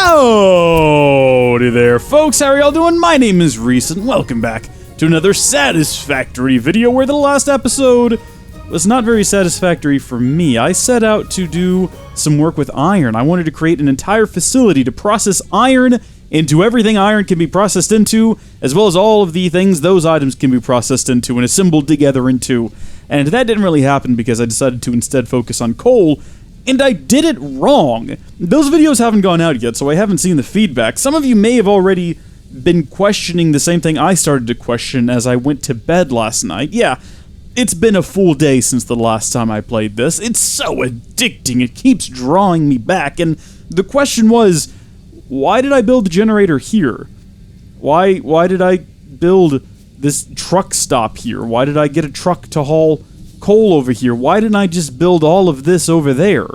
Howdy there, folks. How are y'all doing? My name is Rees, and welcome back to another Satisfactory video, where the last episode was not very satisfactory for me. I set out to do some work with iron. I wanted to create an entire facility to process iron into everything iron can be processed into, as well as all of the things those items can be processed into and assembled together into. And that didn't really happen because I decided to instead focus on coal, and I did it wrong. Those videos haven't gone out yet, so I haven't seen the feedback. Some of you may have already been questioning the same thing I started to question as I went to bed last night. Yeah, it's been a full day since the last time I played this. It's so addicting, it keeps drawing me back, and the question was, why did I build the generator here? Why did I build this truck stop here? Why did I get a truck to haul coal over here? Why didn't I just build all of this over there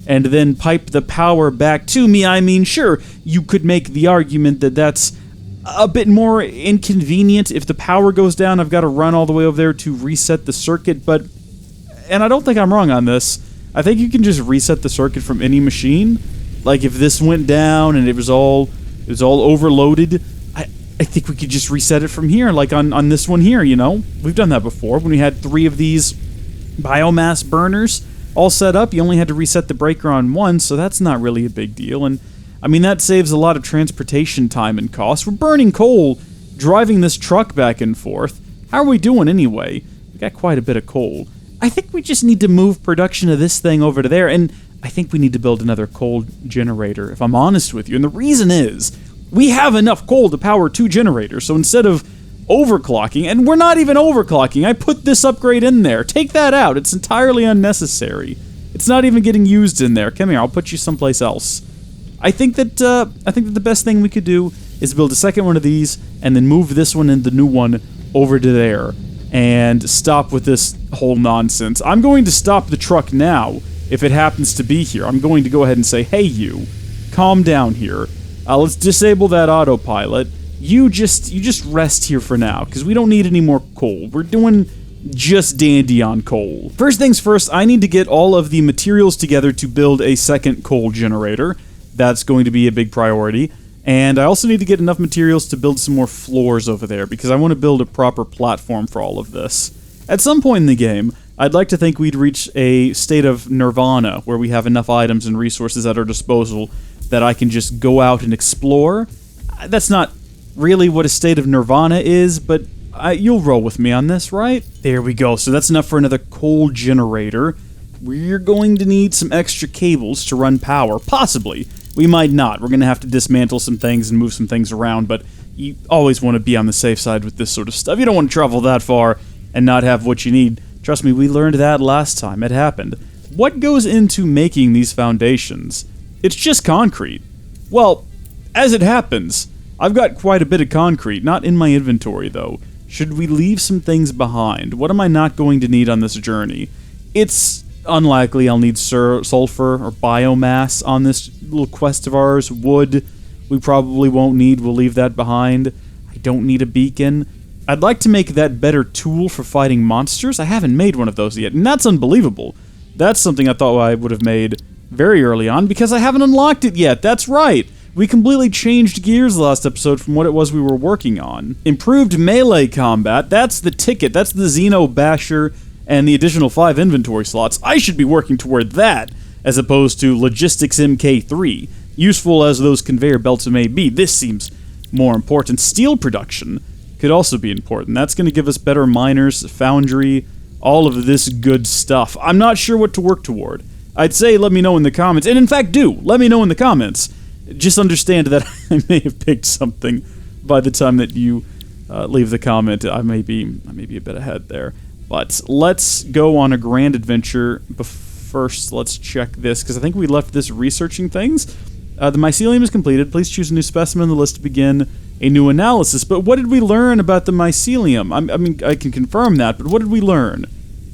and then pipe the power back to me? I mean, sure, you could make the argument that that's a bit more inconvenient. If the power goes down, I've got to run all the way over there to reset the circuit, and I don't think I'm wrong on this. I think you can just reset the circuit from any machine. Like, if this went down and it was all overloaded, I think we could just reset it from here, like on this one here, you know? We've done that before. When we had 3 of these biomass burners all set up, you only had to reset the breaker on one, so that's not really a big deal. And, I mean, that saves a lot of transportation time and cost. We're burning coal, driving this truck back and forth. How are we doing anyway? We got quite a bit of coal. I think we just need to move production of this thing over to there, and I think we need to build another coal generator, if I'm honest with you. And the reason is, we have enough coal to power 2 generators, so instead of overclocking, and we're not even overclocking, I put this upgrade in there. Take that out, it's entirely unnecessary. It's not even getting used in there. Come here, I'll put you someplace else. I think that the best thing we could do is build a second one of these, and then move this one and the new one over to there, and stop with this whole nonsense. I'm going to stop the truck now, if it happens to be here. I'm going to go ahead and say, hey you, calm down here. Let's disable that autopilot. You just rest here for now, because we don't need any more coal. We're doing just dandy on coal. First things first, I need to get all of the materials together to build a second coal generator. That's going to be a big priority. And I also need to get enough materials to build some more floors over there, because I want to build a proper platform for all of this. At some point in the game, I'd like to think we'd reach a state of nirvana, where we have enough items and resources at our disposal that I can just go out and explore. That's not really what a state of nirvana is, but you'll roll with me on this, right? There we go. So that's enough for another coal generator. We're going to need some extra cables to run power. Possibly. We might not. We're going to have to dismantle some things and move some things around, but you always want to be on the safe side with this sort of stuff. You don't want to travel that far and not have what you need. Trust me, we learned that last time. It happened. What goes into making these foundations? It's just concrete. Well, as it happens, I've got quite a bit of concrete, not in my inventory though. Should we leave some things behind? What am I not going to need on this journey? It's unlikely I'll need sulfur or biomass on this little quest of ours. Wood, we probably won't need. We'll leave that behind. I don't need a beacon. I'd like to make that better tool for fighting monsters. I haven't made one of those yet, and that's unbelievable. That's something I thought I would have made very early on, because I haven't unlocked it yet. That's right. We completely changed gears last episode from what it was we were working on. Improved melee combat, that's the ticket. That's the Xeno Basher and the additional 5 inventory slots. I should be working toward that, as opposed to Logistics MK3. Useful as those conveyor belts may be, this seems more important. Steel production could also be important. That's going to give us better miners, foundry, all of this good stuff. I'm not sure what to work toward. I'd say let me know in the comments, and in fact do, let me know in the comments. Just understand that I may have picked something by the time that you leave the comment. I may be a bit ahead there. But let's go on a grand adventure. First, let's check this, because I think we left this researching things. The mycelium is completed. Please choose a new specimen on the list to begin a new analysis. But what did we learn about the mycelium? I mean, I can confirm that, but what did we learn?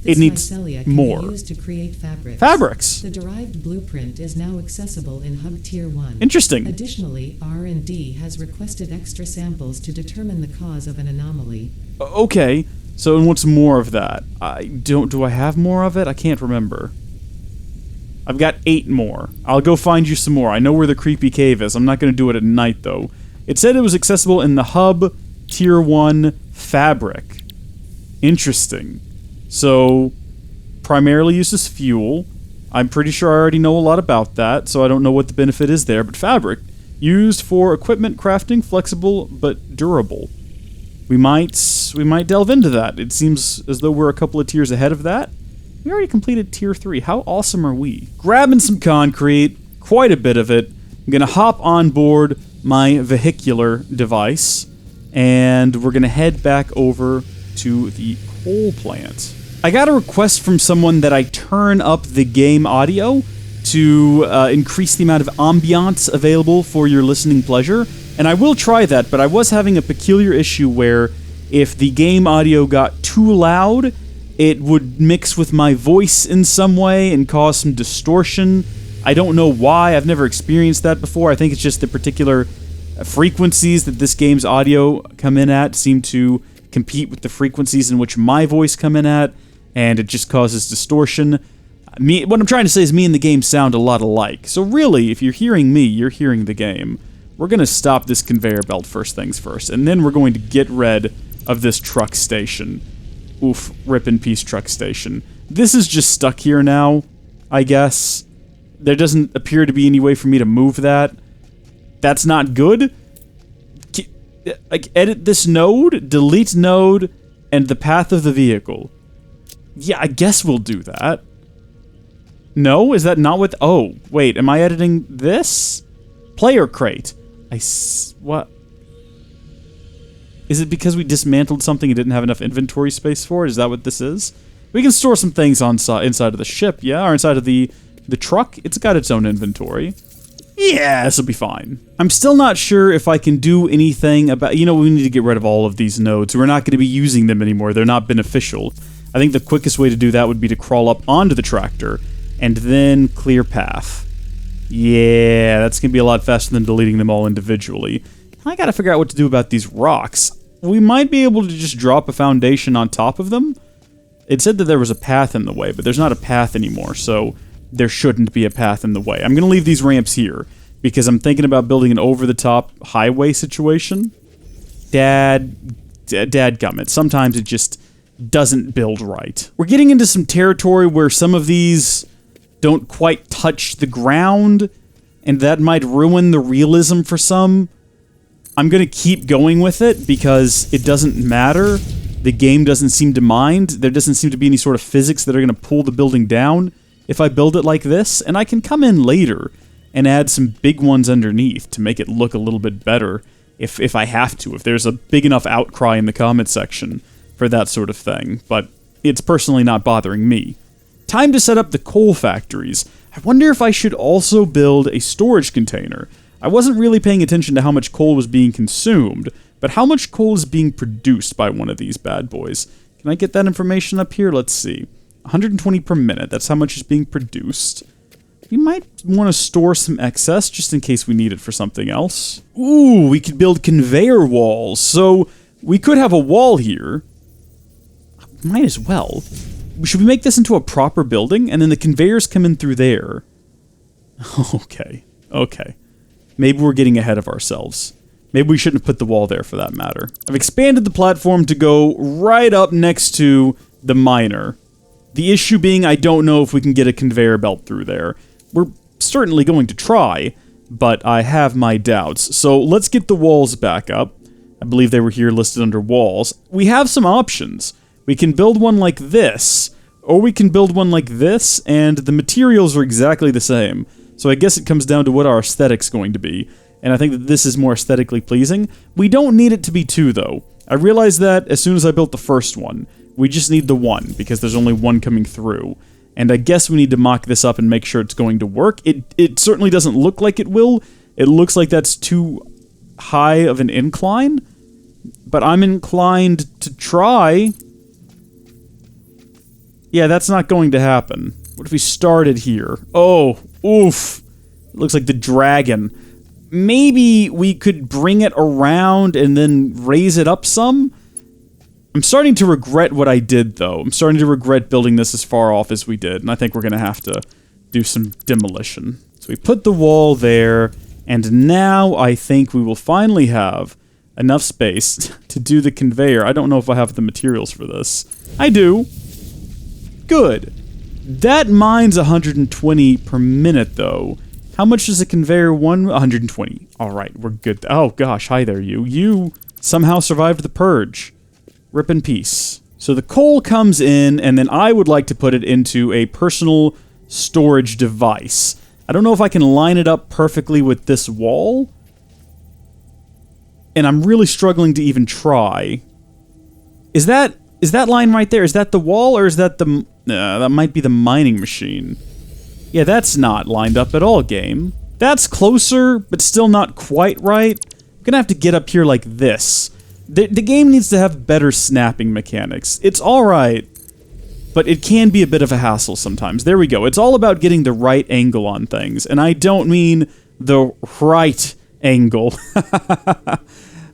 It needs more. Can be used to create fabrics. Fabrics. The derived blueprint is now accessible in Hub Tier 1. Interesting. Additionally, R&D has requested extra samples to determine the cause of an anomaly. Okay. So, and what's more of that? Do I have more of it? I can't remember. I've got 8 more. I'll go find you some more. I know where the creepy cave is. I'm not going to do it at night, though. It said it was accessible in the hub Tier 1 fabric. Interesting. So, primarily used as fuel. I'm pretty sure I already know a lot about that, so I don't know what the benefit is there, but fabric. Used for equipment crafting, flexible but durable. We might delve into that. It seems as though we're a couple of tiers ahead of that. We already completed Tier 3. How awesome are we? Grabbing some concrete, quite a bit of it. I'm going to hop on board my vehicular device, and we're going to head back over to the coal plant. I got a request from someone that I turn up the game audio to increase the amount of ambiance available for your listening pleasure, and I will try that, but I was having a peculiar issue where if the game audio got too loud, it would mix with my voice in some way and cause some distortion. I don't know why. I've never experienced that before. I think it's just the particular frequencies that this game's audio come in at seem to compete with the frequencies in which my voice come in at, and it just causes distortion. What I'm trying to say is me and the game sound a lot alike. So really, if you're hearing me, you're hearing the game. We're going to stop this conveyor belt first things first, and then we're going to get rid of this truck station. Oof, rip in peace truck station. This is just stuck here now, I guess. There doesn't appear to be any way for me to move that. That's not good. Like, edit this node, delete node, and the path of the vehicle. Yeah, I guess we'll do that. No? Is that not what... Oh, wait, am I editing this? Player crate. What? Is it because we dismantled something and didn't have enough inventory space for it? Is that what this is? We can store some things inside of the ship, yeah? Or inside of the truck? It's got its own inventory. Yeah, this will be fine. I'm still not sure if I can do anything about... You know, we need to get rid of all of these nodes. We're not going to be using them anymore. They're not beneficial. I think the quickest way to do that would be to crawl up onto the tractor and then clear path. Yeah, that's going to be a lot faster than deleting them all individually. I gotta figure out what to do about these rocks. We might be able to just drop a foundation on top of them. It said that there was a path in the way, but there's not a path anymore, so there shouldn't be a path in the way. I'm gonna leave these ramps here, because I'm thinking about building an over-the-top highway situation. Dadgummit. Sometimes it just doesn't build right. We're getting into some territory where some of these don't quite touch the ground, and that might ruin the realism for some. I'm going to keep going with it because it doesn't matter. The game doesn't seem to mind. There doesn't seem to be any sort of physics that are going to pull the building down if I build it like this, and I can come in later and add some big ones underneath to make it look a little bit better if I have to, if there's a big enough outcry in the comment section for that sort of thing, but it's personally not bothering me. Time to set up the coal factories. I wonder if I should also build a storage container. I wasn't really paying attention to how much coal was being consumed, but how much coal is being produced by one of these bad boys? Can I get that information up here? Let's see. 120 per minute, that's how much is being produced. We might want to store some excess just in case we need it for something else. Ooh, we could build conveyor walls. So we could have a wall here. Might as well. Should we make this into a proper building? And then the conveyors come in through there. Okay. Maybe we're getting ahead of ourselves. Maybe we shouldn't have put the wall there for that matter. I've expanded the platform to go right up next to the miner. The issue being I don't know if we can get a conveyor belt through there. We're certainly going to try, but I have my doubts. So let's get the walls back up. I believe they were here listed under walls. We have some options. We can build one like this, or we can build one like this, and the materials are exactly the same. So I guess it comes down to what our aesthetic's going to be, and I think that this is more aesthetically pleasing. We don't need it to be 2, though. I realized that as soon as I built the first one. We just need the 1, because there's only 1 coming through. And I guess we need to mock this up and make sure it's going to work. It certainly doesn't look like it will. It looks like that's too high of an incline, but I'm inclined to try. Yeah, that's not going to happen. What if we started here? Oh, oof. It looks like the dragon. Maybe we could bring it around and then raise it up some? I'm starting to regret what I did, though. I'm starting to regret building this as far off as we did, and I think we're going to have to do some demolition. So we put the wall there, and now I think we will finally have enough space to do the conveyor. I don't know if I have the materials for this. I do. Good. That mine's 120 per minute, though. How much does a conveyor 120. Alright, we're good. Oh gosh, hi there, you. You somehow survived the purge. Rip in peace. So the coal comes in, and then I would like to put it into a personal storage device. I don't know if I can line it up perfectly with this wall. And I'm really struggling to even try. Is that line right there? Is that the wall, or is that the... that might be the mining machine. Yeah, that's not lined up at all, game. That's closer, but still not quite right. I'm gonna have to get up here like this. The game needs to have better snapping mechanics. It's alright, but it can be a bit of a hassle sometimes. There we go. It's all about getting the right angle on things, and I don't mean the right angle.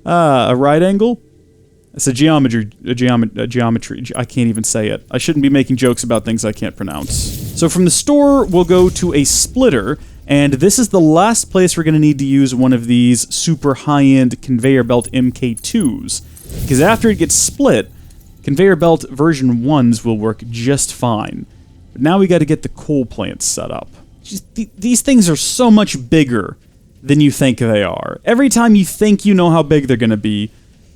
A right angle? It's a geometry. I can't even say it. I shouldn't be making jokes about things I can't pronounce. So from the store, we'll go to a splitter, and this is the last place we're going to need to use one of these super high-end conveyor belt MK2s. Because after it gets split, conveyor belt version 1s will work just fine. But now we got to get the coal plants set up. These things are so much bigger than you think they are. Every time you think you know how big they're going to be,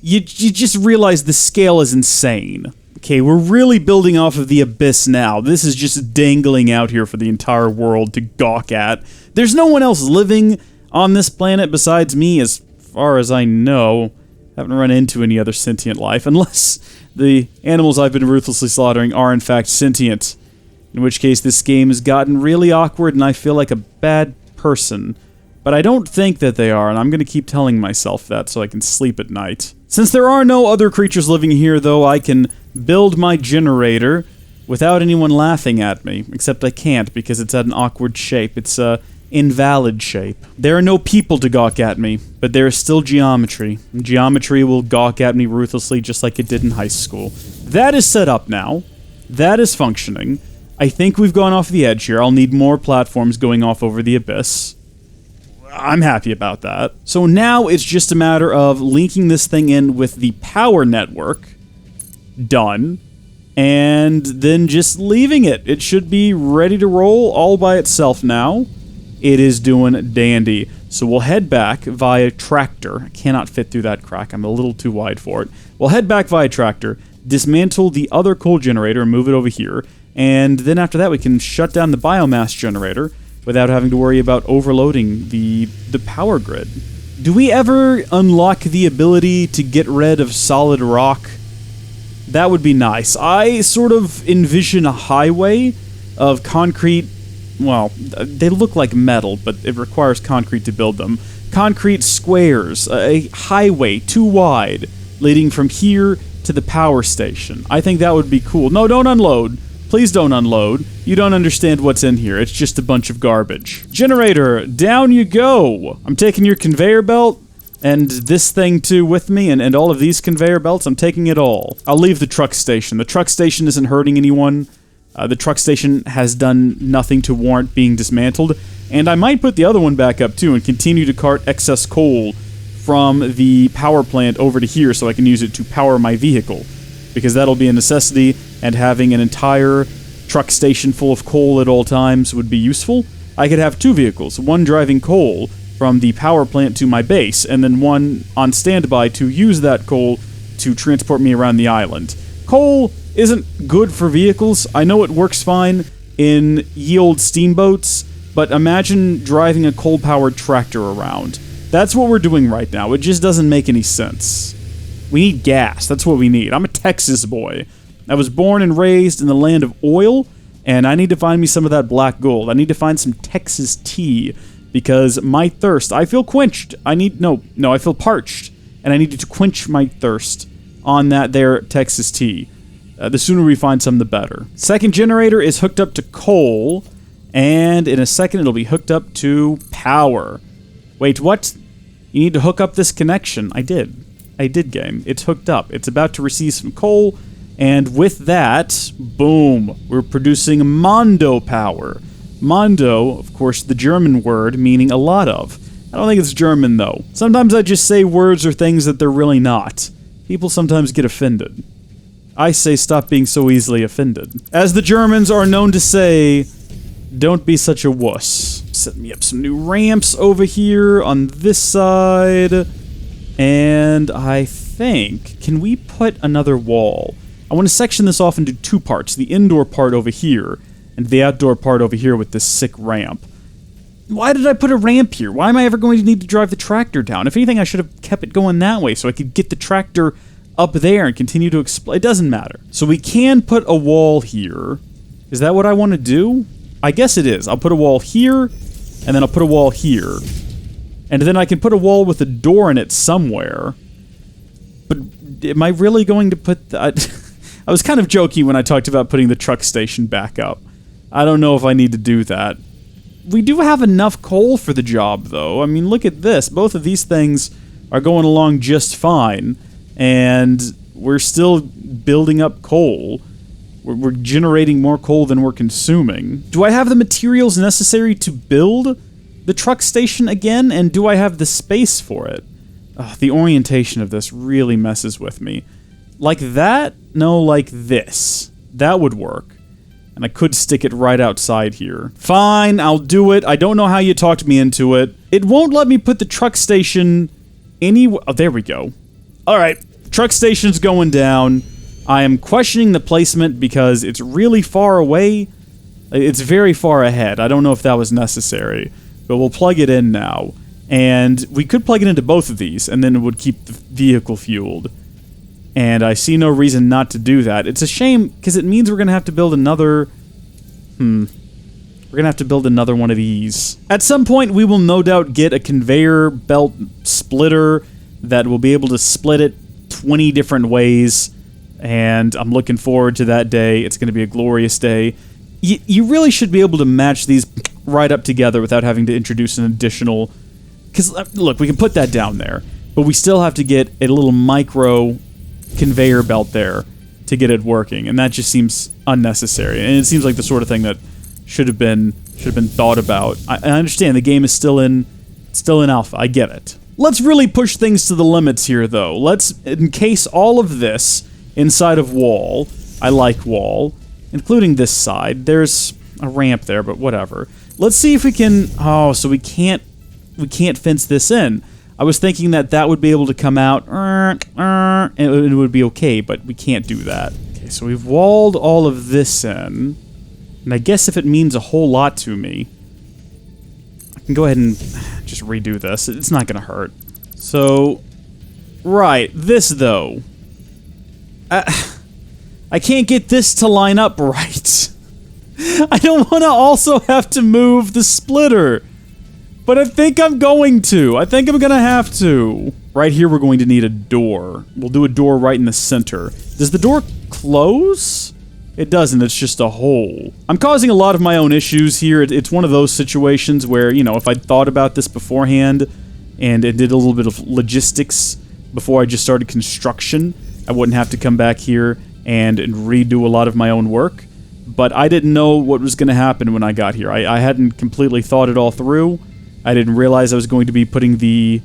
you just realize the scale is insane. Okay, we're really building off of the Abyss now. This is just dangling out here for the entire world to gawk at. There's no one else living on this planet besides me, as far as I know. Haven't run into any other sentient life, unless the animals I've been ruthlessly slaughtering are in fact sentient. In which case this game has gotten really awkward and I feel like a bad person. But I don't think that they are, and I'm going to keep telling myself that so I can sleep at night. Since there are no other creatures living here, though, I can build my generator without anyone laughing at me. Except I can't, because it's at an awkward shape. It's a invalid shape. There are no people to gawk at me, but there is still geometry. And geometry will gawk at me ruthlessly just like it did in high school. That is set up now. That is functioning. I think we've gone off the edge here. I'll need more platforms going off over the Abyss. I'm happy about that. So now it's just a matter of linking this thing in with the power network. Done. And then just leaving it. It should be ready to roll all by itself now. It is doing dandy. So we'll head back via tractor. I cannot fit through that crack. I'm a little too wide for it. We'll head back via tractor, dismantle the other coal generator and move it over here. And then after that we can shut down the biomass generator without having to worry about overloading the power grid. Do we ever unlock the ability to get rid of solid rock? That would be nice. I sort of envision a highway of concrete. Well, they look like metal, but it requires concrete to build them. Concrete squares, a highway too wide, leading from here to the power station. I think that would be cool. No, don't unload. Please don't unload. You don't understand what's in here. It's just a bunch of garbage. Generator, down you go. I'm taking your conveyor belt and this thing too with me, and all of these conveyor belts. I'm taking it all. I'll leave the truck station. The truck station isn't hurting anyone. The truck station has done nothing to warrant being dismantled. And I might put the other one back up too and continue to cart excess coal from the power plant over to here so I can use it to power my vehicle. Because that'll be a necessity, and having an entire truck station full of coal at all times would be useful. I could have two vehicles, one driving coal from the power plant to my base, and then one on standby to use that coal to transport me around the island. Coal isn't good for vehicles. I know it works fine in ye olde steamboats, but imagine driving a coal-powered tractor around. That's what we're doing right now. It just doesn't make any sense. We need gas. That's what we need. I'm a Texas boy. I was born and raised in the land of oil, and I need to find me some of that black gold. I need to find some Texas tea, because my thirst, I feel quenched. I feel parched, and I need to quench my thirst on that there Texas tea. The sooner we find some, the better. Second generator is hooked up to coal, and in a second it'll be hooked up to power. Wait, what? You need to hook up this connection. I did, game. It's hooked up. It's about to receive some coal, and with that, boom, we're producing Mondo power. Mondo, of course, the German word meaning a lot of. I don't think it's German, though. Sometimes I just say words or things that they're really not. People sometimes get offended. I say stop being so easily offended. As the Germans are known to say, don't be such a wuss. Set me up some new ramps over here on this side. And I think, can we put another wall? I want to section this off into two parts. The indoor part over here, and the outdoor part over here with this sick ramp. Why did I put a ramp here? Why am I ever going to need to drive the tractor down? If anything, I should have kept it going that way so I could get the tractor up there and continue to explode. It doesn't matter. So we can put a wall here. Is that what I want to do? I guess it is. I'll put a wall here, and then I'll put a wall here. And then I can put a wall with a door in it somewhere. But am I really going to put that? I was kind of joking when I talked about putting the truck station back up. I don't know if I need to do that. We do have enough coal for the job, though. I mean, look at this. Both of these things are going along just fine. And we're still building up coal. We're generating more coal than we're consuming. Do I have the materials necessary to build the truck station again? And do I have the space for it? The orientation of this really messes with me. Like that? No, like this. That would work. And I could stick it right outside here. Fine, I'll do it. I don't know how you talked me into it. It won't let me put the truck station anywhere. Oh, there we go. Alright, truck station's going down. I am questioning the placement because it's really far away. It's very far ahead. I don't know if that was necessary. But we'll plug it in now. And we could plug it into both of these, and then it would keep the vehicle fueled. And I see no reason not to do that. It's a shame, because it means we're going to have to build another... We're going to have to build another one of these. At some point, we will no doubt get a conveyor belt splitter that will be able to split it 20 different ways. And I'm looking forward to that day. It's going to be a glorious day. You really should be able to match these right up together without having to introduce an additional... Because, look, we can put that down there. But we still have to get a little micro conveyor belt there to get it working. And that just seems unnecessary. And it seems like the sort of thing that should have been thought about. I understand the game is still in alpha. I get it. Let's really push things to the limits here, though. Let's encase all of this inside of wall. I like wall, including this side. There's a ramp there, but whatever. Let's see if we can... Oh, so we can't fence this in. I was thinking that would be able to come out, and it would be okay, but we can't do that. Okay, so we've walled all of this in, and I guess if it means a whole lot to me, I can go ahead and just redo this. It's not going to hurt. So, right, this though. I can't get this to line up right. I don't want to also have to move the splitter. But I think I'm going to. I think I'm going to have to. Right here, we're going to need a door. We'll do a door right in the center. Does the door close? It doesn't. It's just a hole. I'm causing a lot of my own issues here. It's one of those situations where, you know, if I'd thought about this beforehand and it did a little bit of logistics before I just started construction, I wouldn't have to come back here and redo a lot of my own work. But I didn't know what was going to happen when I got here. I hadn't completely thought it all through. I didn't realize I was going to be putting the...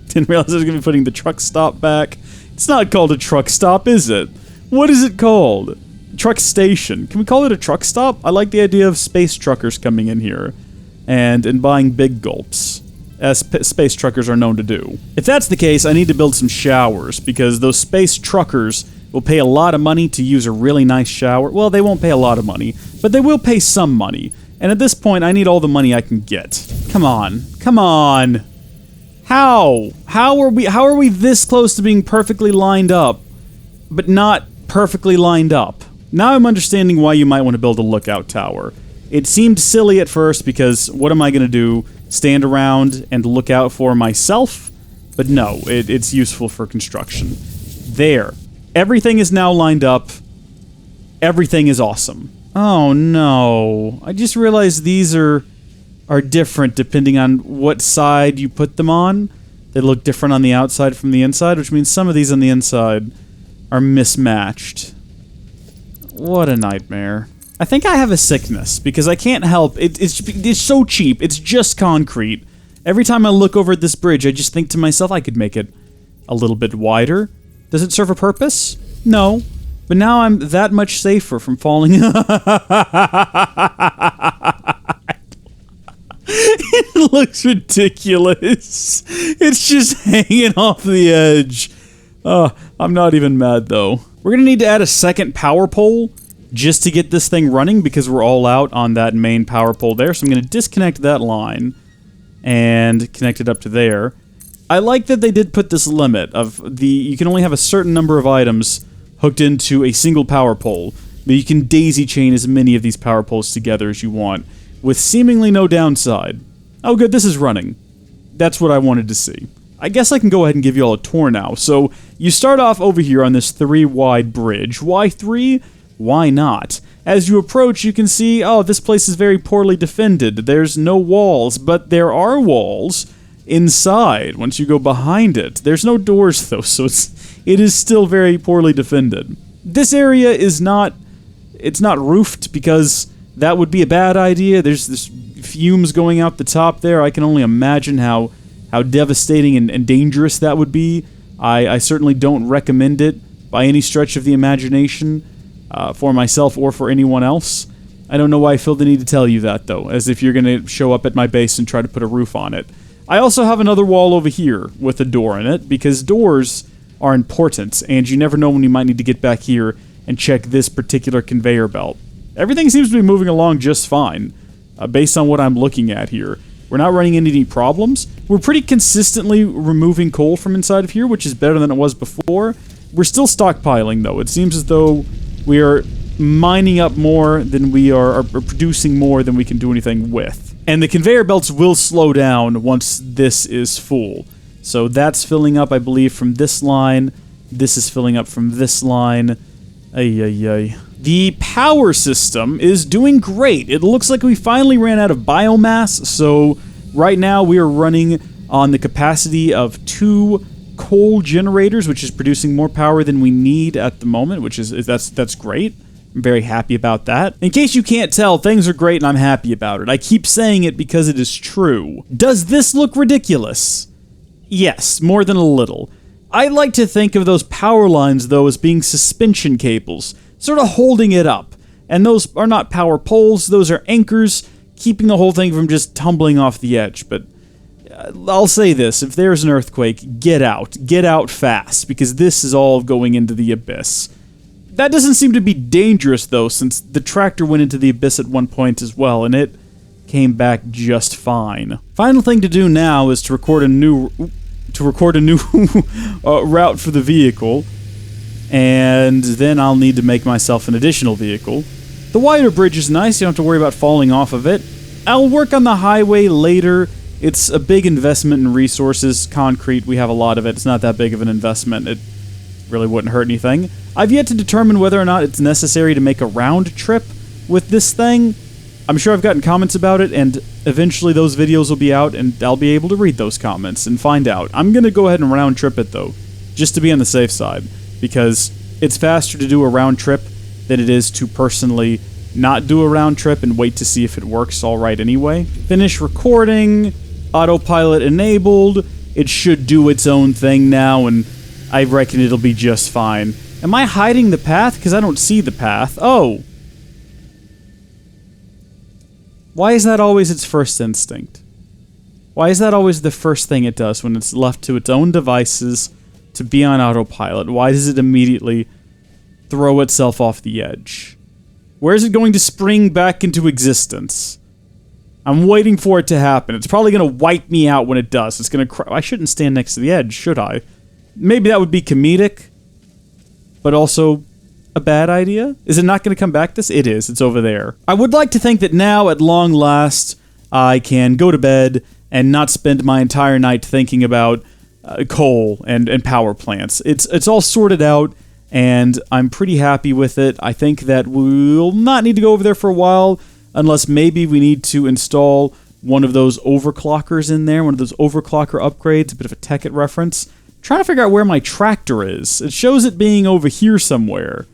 didn't realize I was going to be putting the truck stop back. It's not called a truck stop, is it? What is it called? Truck station. Can we call it a truck stop? I like the idea of space truckers coming in here and buying big gulps, as space truckers are known to do. If that's the case, I need to build some showers, because those space truckers will pay a lot of money to use a really nice shower. Well, they won't pay a lot of money, but they will pay some money. And at this point, I need all the money I can get. Come on. Come on. How? How are we this close to being perfectly lined up, but not perfectly lined up? Now I'm understanding why you might want to build a lookout tower. It seemed silly at first because what am I going to do? Stand around and look out for myself? But no, it's useful for construction. There. Everything is now lined up. Everything is awesome. Oh no. I just realized these are different depending on what side you put them on. They look different on the outside from the inside, which means some of these on the inside are mismatched. What a nightmare. I think I have a sickness, because I can't help, it's so cheap, it's just concrete. Every time I look over at this bridge, I just think to myself, I could make it a little bit wider. Does it serve a purpose? No. But now I'm that much safer from falling. It looks ridiculous. It's just hanging off the edge. I'm not even mad, though. We're gonna need to add a second power pole just to get this thing running, because we're all out on that main power pole there. So I'm gonna disconnect that line and connect it up to there. I like that they did put this limit of you can only have a certain number of items hooked into a single power pole, but you can daisy chain as many of these power poles together as you want, with seemingly no downside. Oh good, this is running. That's what I wanted to see. I guess I can go ahead and give you all a tour now. So, you start off over here on this 3-wide bridge. Why 3? Why not? As you approach, you can see, oh, this place is very poorly defended. There's no walls, but there are walls inside once you go behind it. There's no doors, though, so it is still very poorly defended. This area is not... it's not roofed, because that would be a bad idea. There's this fumes going out the top there. I can only imagine how devastating and dangerous that would be. I certainly don't recommend it by any stretch of the imagination for myself or for anyone else. I don't know why I feel the need to tell you that, though, as if you're going to show up at my base and try to put a roof on it. I also have another wall over here with a door in it, because doors are important, and you never know when you might need to get back here and check this particular conveyor belt. Everything seems to be moving along just fine, based on what I'm looking at here. We're not running into any problems. We're pretty consistently removing coal from inside of here, which is better than it was before. We're still stockpiling, though. It seems as though we are mining up more than we are producing more than we can do anything with. And the conveyor belts will slow down once this is full. So that's filling up, I believe, from this line. This is filling up from this line. Ay. The power system is doing great. It looks like we finally ran out of biomass, so right now we are running on the capacity of 2 coal generators, which is producing more power than we need at the moment, which is that's great. I'm very happy about that. In case you can't tell, things are great and I'm happy about it. I keep saying it because it is true. Does this look ridiculous? Yes, more than a little. I like to think of those power lines, though, as being suspension cables, sort of holding it up. And those are not power poles, those are anchors, keeping the whole thing from just tumbling off the edge. But I'll say this, if there's an earthquake, get out fast, because this is all going into the abyss. That doesn't seem to be dangerous, though, since the tractor went into the abyss at one point as well, and it came back just fine. Final thing to do now is to record a new route for the vehicle, and then I'll need to make myself an additional vehicle. The wider bridge is nice, you don't have to worry about falling off of it. I'll work on the highway later. It's a big investment in resources. Concrete, we have a lot of it. It's not that big of an investment. It really wouldn't hurt anything. I've yet to determine whether or not it's necessary to make a round trip with this thing. I'm sure I've gotten comments about it, and eventually those videos will be out, and I'll be able to read those comments and find out. I'm going to go ahead and round trip it, though, just to be on the safe side, because it's faster to do a round trip than it is to personally not do a round trip and wait to see if it works all right anyway. Finish recording, autopilot enabled, it should do its own thing now, and I reckon it'll be just fine. Am I hiding the path? Because I don't see the path. Oh! Why is that always its first instinct? Why is that always the first thing it does when it's left to its own devices to be on autopilot? Why does it immediately throw itself off the edge? Where is it going to spring back into existence? I'm waiting for it to happen. It's probably going to wipe me out when it does. It's going to I shouldn't stand next to the edge, should I? Maybe that would be comedic, but also a bad idea? Is it not going to come back this? It is. It's over there. I would like to think that now, at long last, I can go to bed and not spend my entire night thinking about coal and power plants. It's all sorted out, and I'm pretty happy with it. I think that we'll not need to go over there for a while, unless maybe we need to install one of those overclockers in there, one of those overclocker upgrades, a bit of a Tekkit reference. I'm trying to figure out where my tractor is. It shows it being over here somewhere.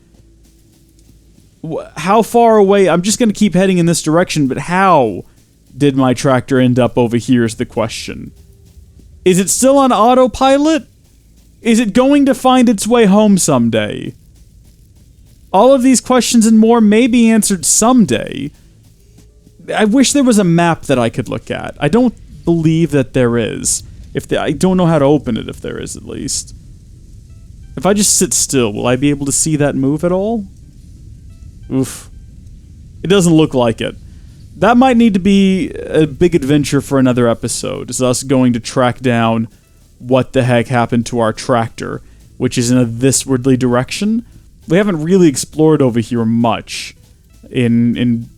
How far away? I'm just going to keep heading in this direction, but how did my tractor end up over here is the question. Is it still on autopilot? Is it going to find its way home someday? All of these questions and more may be answered someday. I wish there was a map that I could look at. I don't believe that there is. I don't know how to open it if there is, at least. If I just sit still, will I be able to see that move at all? Oof. It doesn't look like it. That might need to be a big adventure for another episode, is us going to track down what the heck happened to our tractor, which is in a thiswardly direction. We haven't really explored over here much in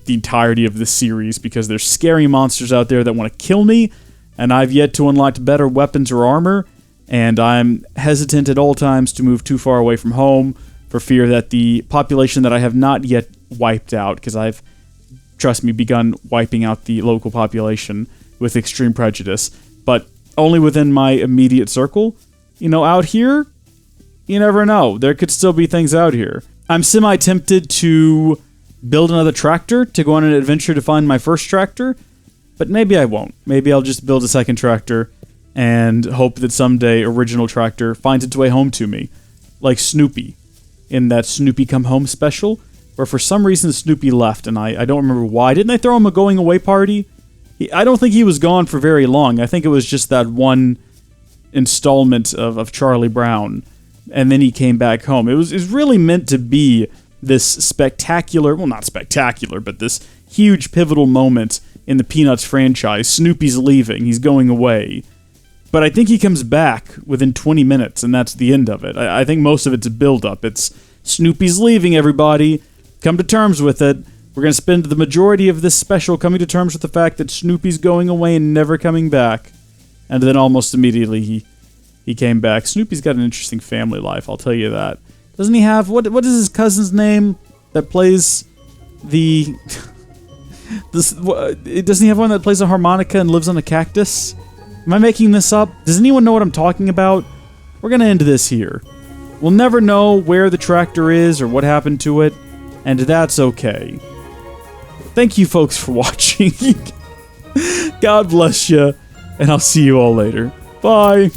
the entirety of this series, because there's scary monsters out there that want to kill me, and I've yet to unlock better weapons or armor, and I'm hesitant at all times to move too far away from home for fear that the population that I have not yet wiped out, because I've, trust me, begun wiping out the local population with extreme prejudice, but only within my immediate circle. You know, out here, you never know. There could still be things out here. I'm semi-tempted to build another tractor to go on an adventure to find my first tractor, but maybe I won't. Maybe I'll just build a second tractor and hope that someday original tractor finds its way home to me, like Snoopy in that Snoopy Come Home special, where for some reason Snoopy left, and I don't remember why. Didn't they throw him a going away party? I don't think he was gone for very long. I think it was just that one installment of Charlie Brown, and then he came back home. It was really meant to be this spectacular, well, not spectacular, but this huge pivotal moment in the Peanuts franchise. Snoopy's leaving. He's going away. But I think he comes back within 20 minutes, and that's the end of it. I think most of it's a build-up. It's Snoopy's leaving, everybody. Come to terms with it. We're going to spend the majority of this special coming to terms with the fact that Snoopy's going away and never coming back. And then almost immediately he came back. Snoopy's got an interesting family life, I'll tell you that. Doesn't he have... What is his cousin's name that plays the... doesn't he have one that plays a harmonica and lives on a cactus? Am I making this up? Does anyone know what I'm talking about? We're going to end this here. We'll never know where the tractor is or what happened to it, and that's okay. Thank you folks for watching. God bless you, and I'll see you all later. Bye.